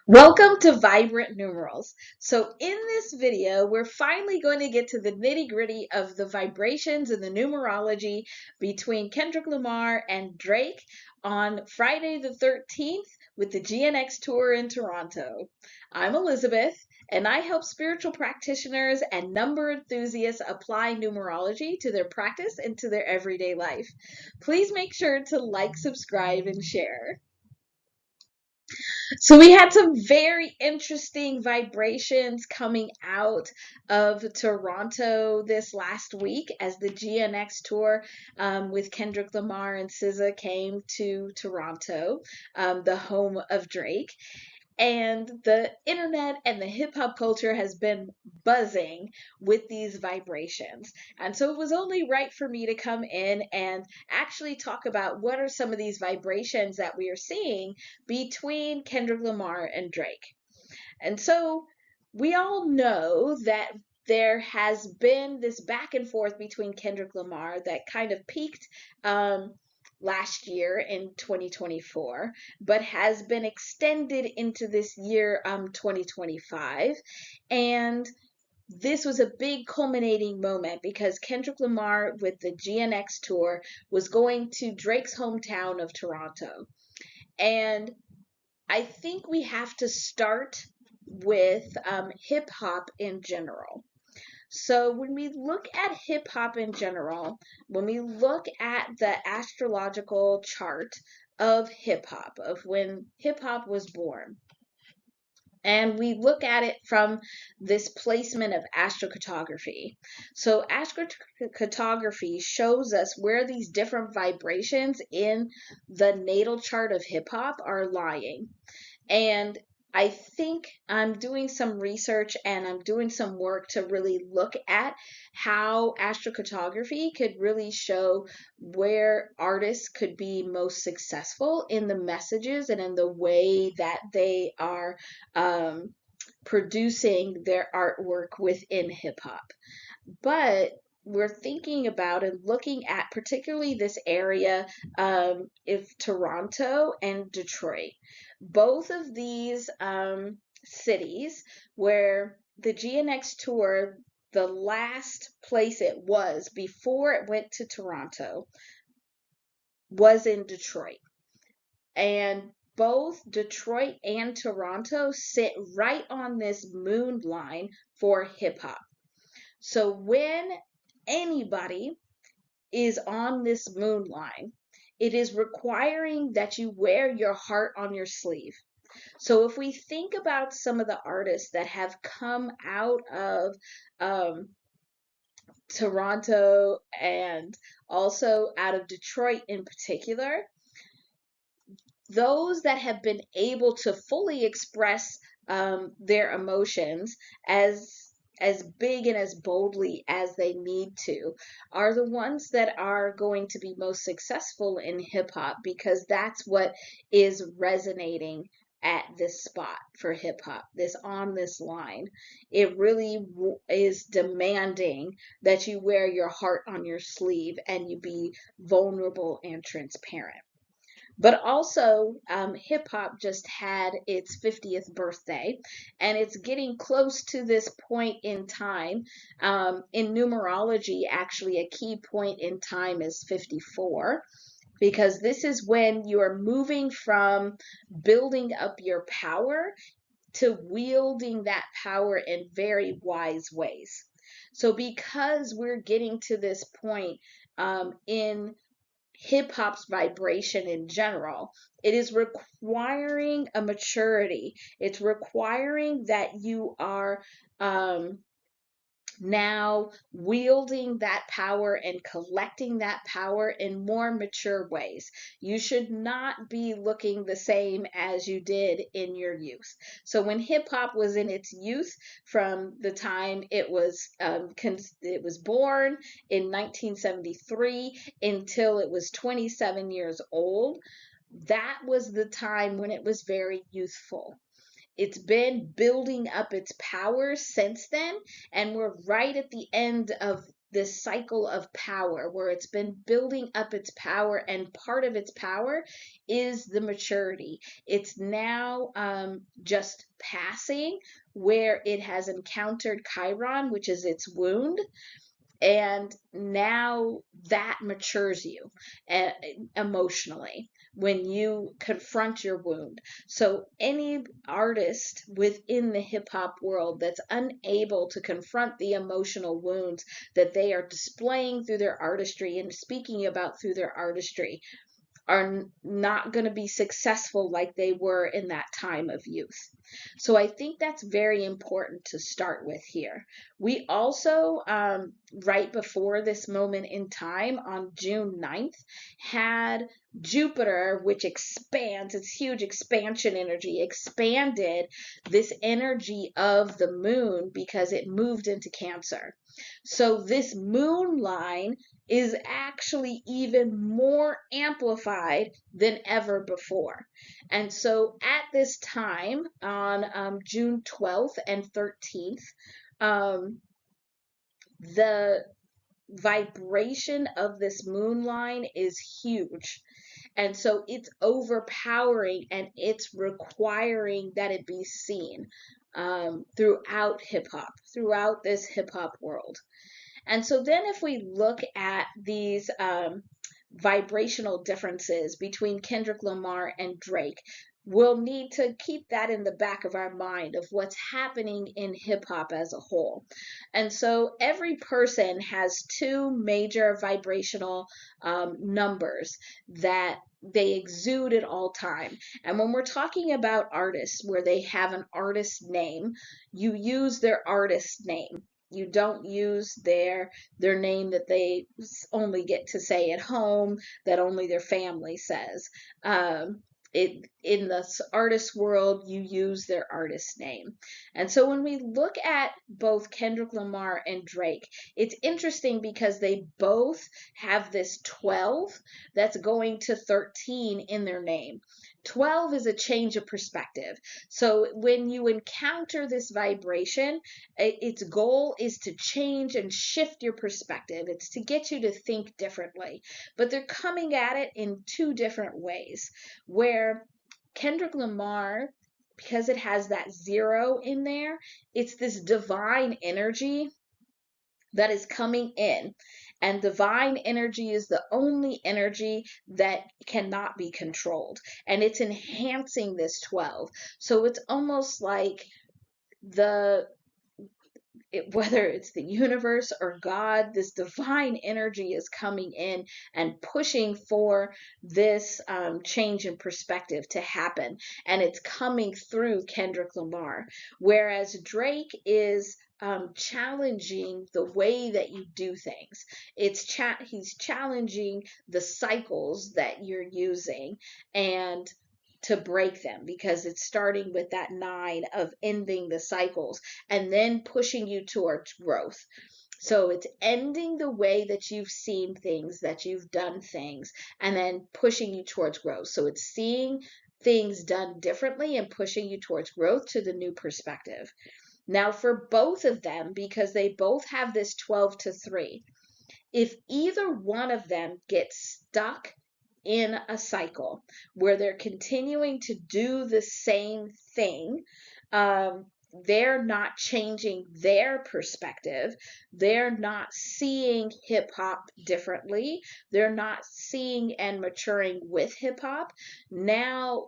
Welcome to Vibrant Numerals. So in this video, we're finally going to get to the nitty-gritty of the vibrations and the numerology between Kendrick Lamar and Drake on Friday the 13th with the GNX Tour in Toronto. I'm Elizabeth, and I help spiritual practitioners and number enthusiasts apply numerology to their practice and to their everyday life. Please make sure to like, subscribe, and share. So we had some very interesting vibrations coming out of Toronto this last week as the GNX tour with Kendrick Lamar and SZA came to Toronto, the home of Drake. And the internet and the hip hop culture has been buzzing with these vibrations. And so it was only right for me to come in and actually talk about what are some of these vibrations that we are seeing between Kendrick Lamar and Drake. And so we all know that there has been this back and forth between Kendrick Lamar that kind of peaked last year in 2024, but has been extended into this year, 2025. And this was a big culminating moment because Kendrick Lamar with the GNX tour was going to Drake's hometown of Toronto. And I think we have to start with hip hop in general. So when we look at hip hop in general, when we look at the astrological chart of hip hop, of when hip hop was born, and we look at it from this placement of astrocartography. So astrocartography shows us where these different vibrations in the natal chart of hip hop are lying. And I think I'm doing some research and I'm doing some work to really look at how astrocartography could really show where artists could be most successful in the messages and in the way that they are producing their artwork within hip hop. But we're thinking about and looking at particularly this area of Toronto and Detroit. Both of these cities where the GNX tour, the last place it was before it went to Toronto, was in Detroit. And both Detroit and Toronto sit right on this moon line for hip hop. So when anybody is on this moon line, it is requiring that you wear your heart on your sleeve. So if we think about some of the artists that have come out of Toronto and also out of Detroit in particular, those that have been able to fully express their emotions as big and as boldly as they need to are the ones that are going to be most successful in hip hop because that's what is resonating at this spot for hip hop, this on this line. It really is demanding that you wear your heart on your sleeve and you be vulnerable and transparent. But also, hip hop just had its 50th birthday, and it's getting close to this point in time. In numerology, actually, a key point in time is 54, because this is when you are moving from building up your power to wielding that power in very wise ways. So, because we're getting to this point in hip hop's vibration in general, it is requiring a maturity. It's requiring that you are now wielding that power and collecting that power in more mature ways. You should not be looking the same as you did in your youth. So when hip hop was in its youth, from the time it was born in 1973 until it was 27 years old, that was the time when it was very youthful. It's been building up its power since then, and we're right at the end of this cycle of power where it's been building up its power, and part of its power is the maturity. It's now just passing where it has encountered Chiron, which is its wound, and now that matures you emotionally when you confront your wound. So any artist within the hip hop world that's unable to confront the emotional wounds that they are displaying through their artistry and speaking about through their artistry are not going to be successful like they were in that time of youth. So I think that's very important to start with here. We also, right before this moment in time, on June 9th, had Jupiter, which expands, it's huge expansion energy, expanded this energy of the moon because it moved into Cancer. So this moon line is actually even more amplified than ever before. And so at this time, on June 12th and 13th, the vibration of this moon line is huge. And so it's overpowering and it's requiring that it be seen throughout hip hop, throughout this hip hop world. And so then if we look at these vibrational differences between Kendrick Lamar and Drake, we'll need to keep that in the back of our mind of what's happening in hip hop as a whole. And so every person has two major vibrational numbers that they exude at all time. And when we're talking about artists where they have an artist name, you use their artist name. You don't use their name that they only get to say at home, that only their family says. In the artist world, you use their artist name. And so when we look at both Kendrick Lamar and Drake, it's interesting because they both have this 12 that's going to 13 in their name. 12 is a change of perspective. So when you encounter this vibration, its goal is to change and shift your perspective. It's to get you to think differently. But they're coming at it in two different ways, where Kendrick Lamar, because it has that 0 in there, it's this divine energy that is coming in. And divine energy is the only energy that cannot be controlled. And it's enhancing this 12. So it's almost like whether it's the universe or God, this divine energy is coming in and pushing for this change in perspective to happen. And it's coming through Kendrick Lamar. Whereas Drake is challenging the way that you do things. He's challenging the cycles that you're using and to break them, because it's starting with that 9 of ending the cycles and then pushing you towards growth. So it's ending the way that you've seen things, that you've done things, and then pushing you towards growth. So it's seeing things done differently and pushing you towards growth to the new perspective. Now for both of them, because they both have this 12 to 3, if either one of them gets stuck in a cycle where they're continuing to do the same thing, they're not changing their perspective. They're not seeing hip hop differently. They're not seeing and maturing with hip hop. Now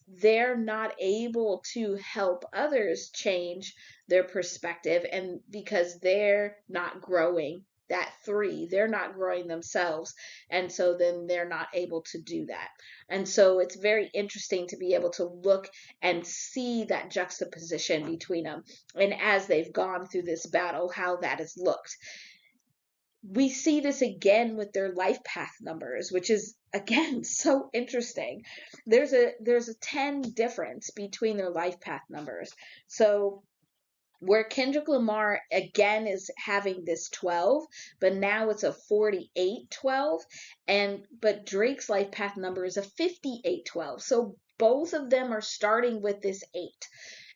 they're not able to help others change their perspective, and because they're not growing that 3, they're not growing themselves, and so then they're not able to do that. And so it's very interesting to be able to look and see that juxtaposition between them, and as they've gone through this battle, how that has looked. We see this again with their life path numbers, which is again so interesting. There's a 10 difference between their life path numbers. So where Kendrick Lamar again is having this 12, but now it's a 48-12, but Drake's life path number is a 58-12. So both of them are starting with this 8.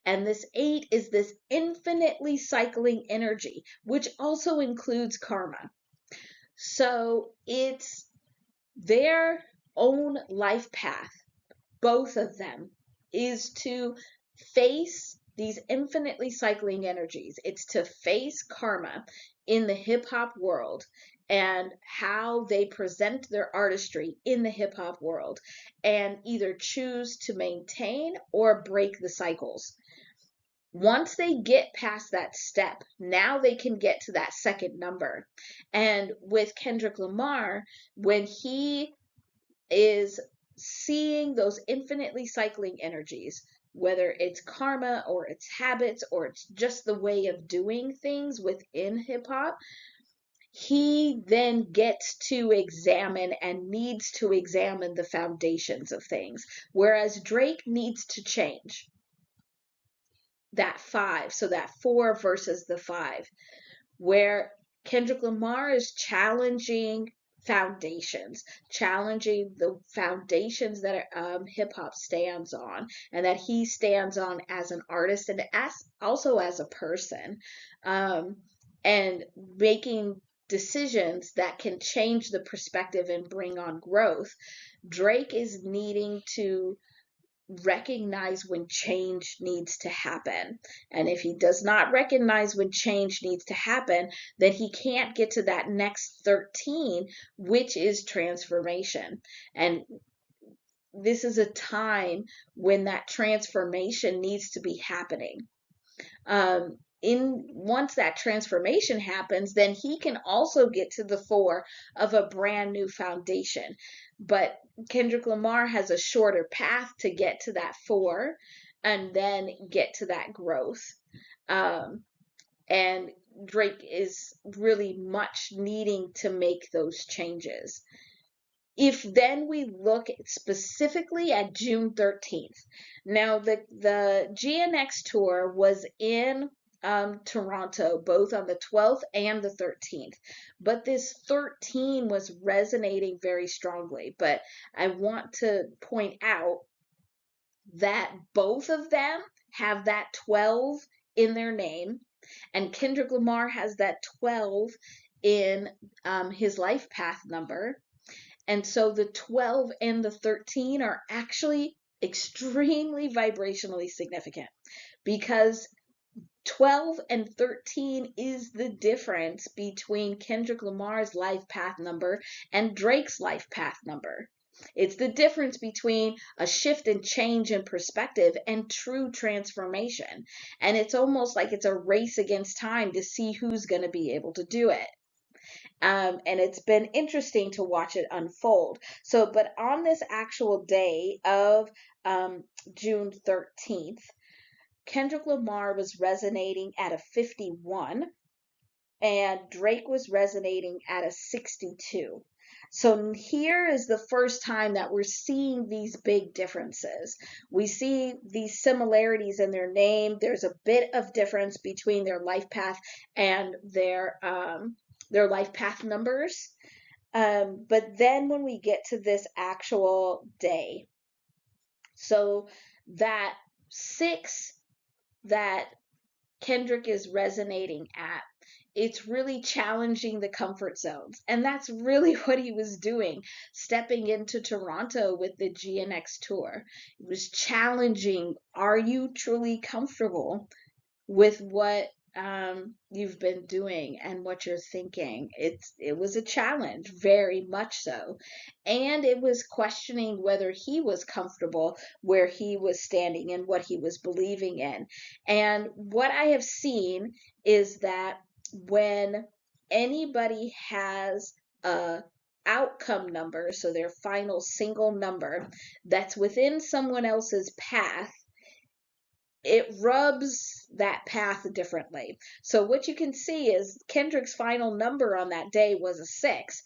And this 8 is this infinitely cycling energy, which also includes karma. So it's their own life path, both of them, is to face these infinitely cycling energies. It's to face karma in the hip hop world and how they present their artistry in the hip hop world, and either choose to maintain or break the cycles. Once they get past that step, now they can get to that second number. And with Kendrick Lamar, when he is seeing those infinitely cycling energies, whether it's karma or it's habits or it's just the way of doing things within hip hop, he then gets to examine and needs to examine the foundations of things. Whereas Drake needs to change that five, so that four versus the five, where Kendrick Lamar is challenging foundations, challenging the foundations that hip hop stands on, and that he stands on as an artist and as also as a person, um, and making decisions that can change the perspective and bring on growth. Drake is needing to recognize when change needs to happen. And if he does not recognize when change needs to happen, then he can't get to that next 13, which is transformation. And this is a time when that transformation needs to be happening. In once that transformation happens, then he can also get to the four of a brand new foundation. But Kendrick Lamar has a shorter path to get to that four and then get to that growth. And Drake is really much needing to make those changes. If then we look specifically at June 13th, now the GNX Tour was in Toronto, both on the 12th and the 13th. But this 13 was resonating very strongly. But I want to point out that both of them have that 12 in their name, and Kendrick Lamar has that 12 in his life path number. And so the 12 and the 13 are actually extremely vibrationally significant, because 12 and 13 is the difference between Kendrick Lamar's life path number and Drake's life path number. It's the difference between a shift and change in perspective and true transformation. And it's almost like it's a race against time to see who's going to be able to do it. And it's been interesting to watch it unfold. So, but on this actual day of June 13th, Kendrick Lamar was resonating at a 51 and Drake was resonating at a 62. So here is the first time that we're seeing these big differences. We see these similarities in their name. There's a bit of difference between their life path and their life path numbers. But then when we get to this actual day, so that 6 that Kendrick is resonating at, it's really challenging the comfort zones. And that's really what he was doing, stepping into Toronto with the GNX Tour. It was challenging, are you truly comfortable with what you've been doing and what you're thinking? It was a challenge, very much so. And it was questioning whether he was comfortable where he was standing and what he was believing in. And what I have seen is that when anybody has a outcome number, so their final single number that's within someone else's path, it rubs that path differently. So what you can see is Kendrick's final number on that day was a 6,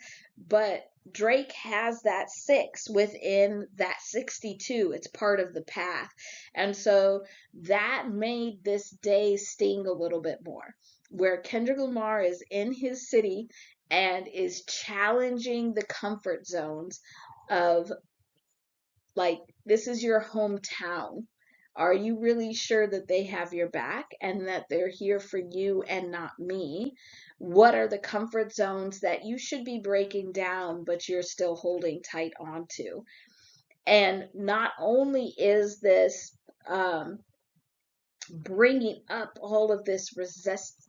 but Drake has that 6 within that 62. It's part of the path. And so that made this day sting a little bit more, where Kendrick Lamar is in his city and is challenging the comfort zones of, like, this is your hometown. Are you really sure that they have your back and that they're here for you and not me? What are the comfort zones that you should be breaking down, but you're still holding tight onto? And not only is this bringing up all of this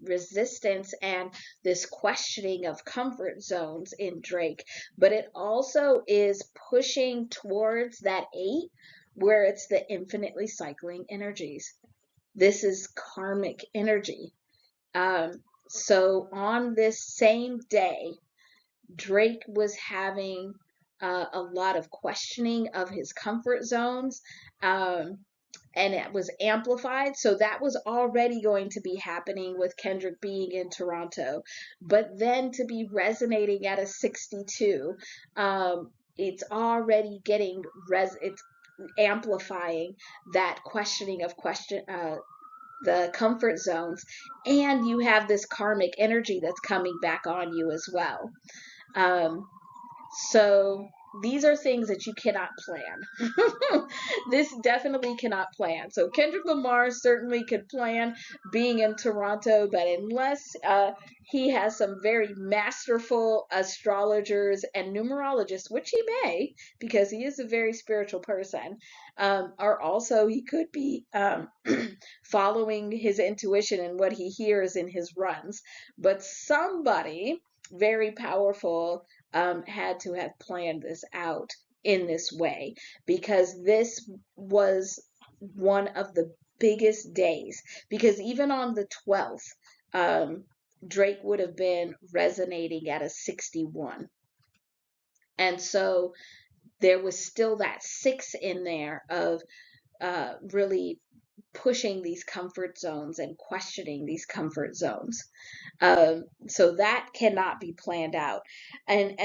resistance and this questioning of comfort zones in Drake, but it also is pushing towards that 8, where it's the infinitely cycling energies. This is karmic energy. So on this same day, Drake was having a lot of questioning of his comfort zones. And it was amplified. So that was already going to be happening with Kendrick being in Toronto. But then to be resonating at a 62, it's already getting it's amplifying that questioning of the comfort zones, and you have this karmic energy that's coming back on you as well. So these are things that you cannot plan. This definitely cannot plan. So Kendrick Lamar certainly could plan being in Toronto, but unless he has some very masterful astrologers and numerologists, which he may, because he is a very spiritual person, or also he could be following his intuition and what he hears in his runs. But somebody very powerful had to have planned this out in this way, because this was one of the biggest days. Because even on the 12th, Drake would have been resonating at a 61. And so there was still that 6 in there of really pushing these comfort zones and questioning these comfort zones. So that cannot be planned out. And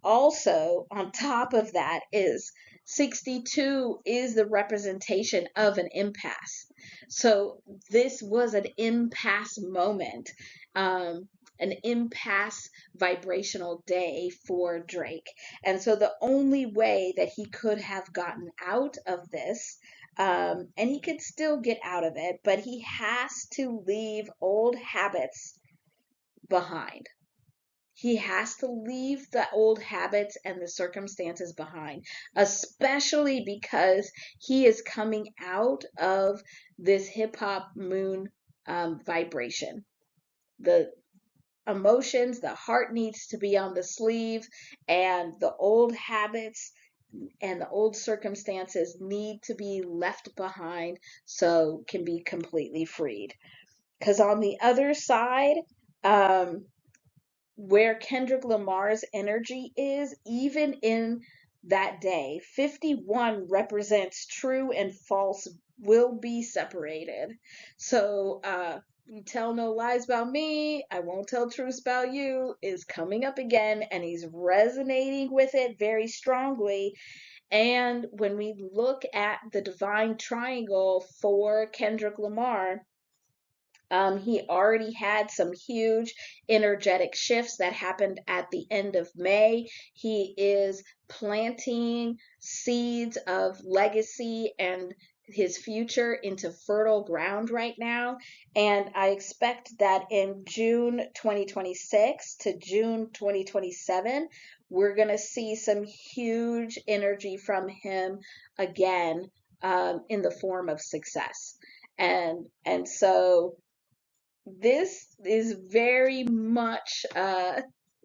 also on top of that is 62 is the representation of an impasse. So this was an impasse moment, an impasse vibrational day for Drake. And so the only way that he could have gotten out of this, and he could still get out of it, but he has to leave old habits behind. He has to leave the old habits and the circumstances behind, especially because he is coming out of this hip hop moon vibration. The emotions, the heart needs to be on the sleeve, and the old habits and the old circumstances need to be left behind so can be completely freed. Because on the other side, where Kendrick Lamar's energy is, even in that day, 51 represents true and false will be separated. So, you tell no lies about me, I won't tell truths about you is coming up again, and he's resonating with it very strongly. And when we look at the divine triangle for Kendrick Lamar, he already had some huge energetic shifts that happened at the end of May. He is planting seeds of legacy and his future into fertile ground right now. And I expect that in June 2026 to June 2027, we're going to see some huge energy from him again, in the form of success. And so this is very much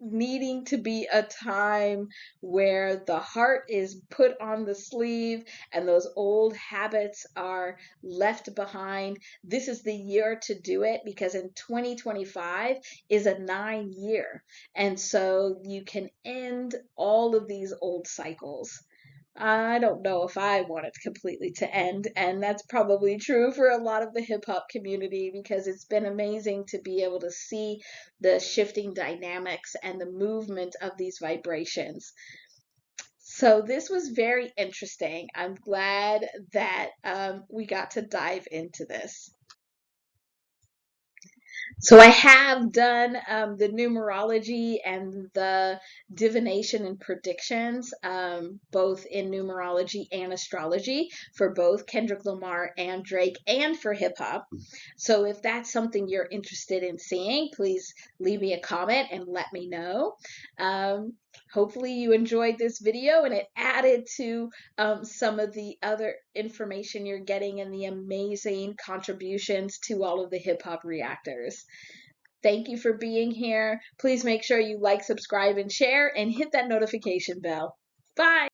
needing to be a time where the heart is put on the sleeve and those old habits are left behind. This is the year to do it, because in 2025 is a 9-year. And so you can end all of these old cycles. I don't know if I want it completely to end, and that's probably true for a lot of the hip hop community, because it's been amazing to be able to see the shifting dynamics and the movement of these vibrations. So this was very interesting. I'm glad that we got to dive into this. So I have done the numerology and the divination and predictions, both in numerology and astrology for both Kendrick Lamar and Drake and for hip hop. So if that's something you're interested in seeing, please leave me a comment and let me know. Um, Hopefully you enjoyed this video and it added to some of the other information you're getting and the amazing contributions to all of the hip hop reactors. Thank you for being here. Please make sure you like, subscribe, and share, and hit that notification bell. Bye.